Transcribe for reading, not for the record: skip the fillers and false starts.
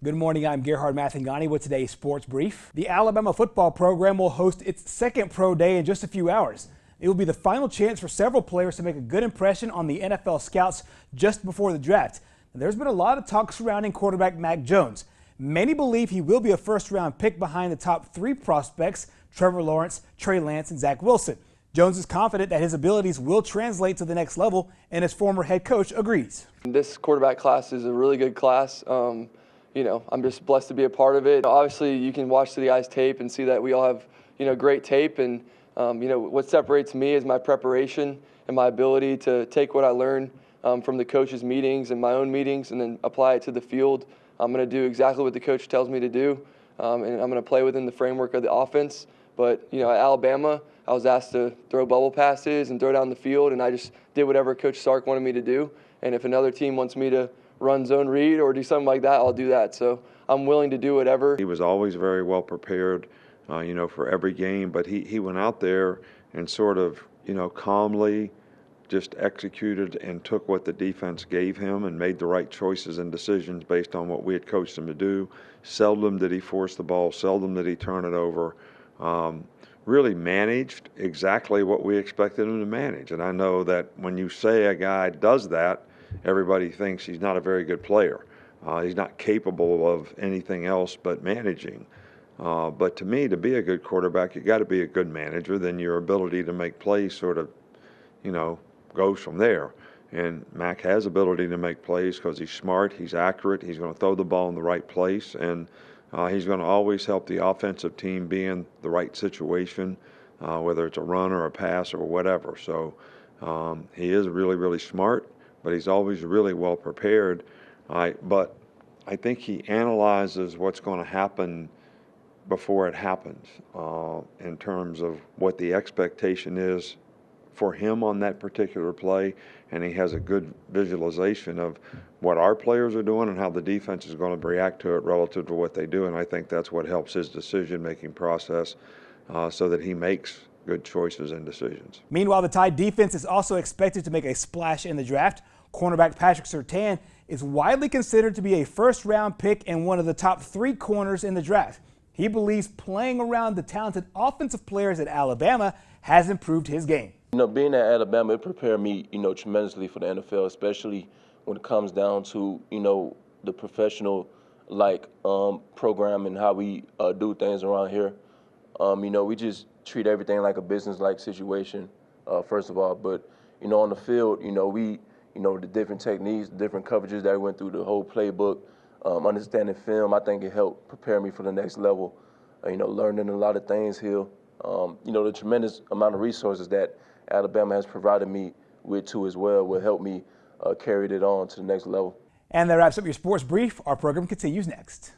Good morning, I'm Gerhard Mathangani with today's Sports Brief. The Alabama football program will host its second pro day in just a few hours. It will be the final chance for several players to make a good impression on the NFL scouts just before the draft. There's been a lot of talk surrounding quarterback Mac Jones. Many believe he will be a first-round pick behind the top three prospects, Trevor Lawrence, Trey Lance, and Zach Wilson. Jones is confident that his abilities will translate to the next level, and his former head coach agrees. This quarterback class is a really good class. I'm just blessed to be a part of it. Obviously, you can watch the guys' tape and see that we all have, great tape. And, what separates me is my preparation and my ability to take what I learn from the coaches' meetings and my own meetings and then apply it to the field. I'm going to do exactly what the coach tells me to do, and I'm going to play within the framework of the offense. But, at Alabama, I was asked to throw bubble passes and throw down the field, and I just did whatever Coach Sark wanted me to do. And if another team wants me to run zone read or do something like that, I'll do that. So I'm willing to do whatever. He was always very well prepared, for every game, but he went out there and sort of, calmly just executed and took what the defense gave him and made the right choices and decisions based on what we had coached him to do. Seldom did he force the ball, seldom did he turn it over. Really managed exactly what we expected him to manage. And I know that when you say a guy does that, everybody thinks he's not a very good player. He's not capable of anything else but managing. But to me, to be a good quarterback, you got to be a good manager. Then your ability to make plays sort of, goes from there. And Mac has ability to make plays because he's smart, he's accurate, he's going to throw the ball in the right place, and he's going to always help the offensive team be in the right situation, whether it's a run or a pass or whatever. So he is really, really smart, but he's always really well prepared. But I think he analyzes what's going to happen before it happens in terms of what the expectation is for him on that particular play, and he has a good visualization of what our players are doing and how the defense is going to react to it relative to what they do, and I think that's what helps his decision-making process so that he makes good choices and decisions. Meanwhile, the Tide defense is also expected to make a splash in the draft. Cornerback Patrick Surtain is widely considered to be a first-round pick and one of the top three corners in the draft. He believes playing around the talented offensive players at Alabama has improved his game. Being at Alabama, it prepared me, tremendously for the NFL, especially when it comes down to, the professional program and how we do things around here. We just treat everything like a business-like situation, first of all. But, on the field, the different techniques, the different coverages that we went through, the whole playbook, understanding film, I think it helped prepare me for the next level. Learning a lot of things here. The tremendous amount of resources that Alabama has provided me with too as well will help me carry it on to the next level. And that wraps up your sports brief. Our program continues next.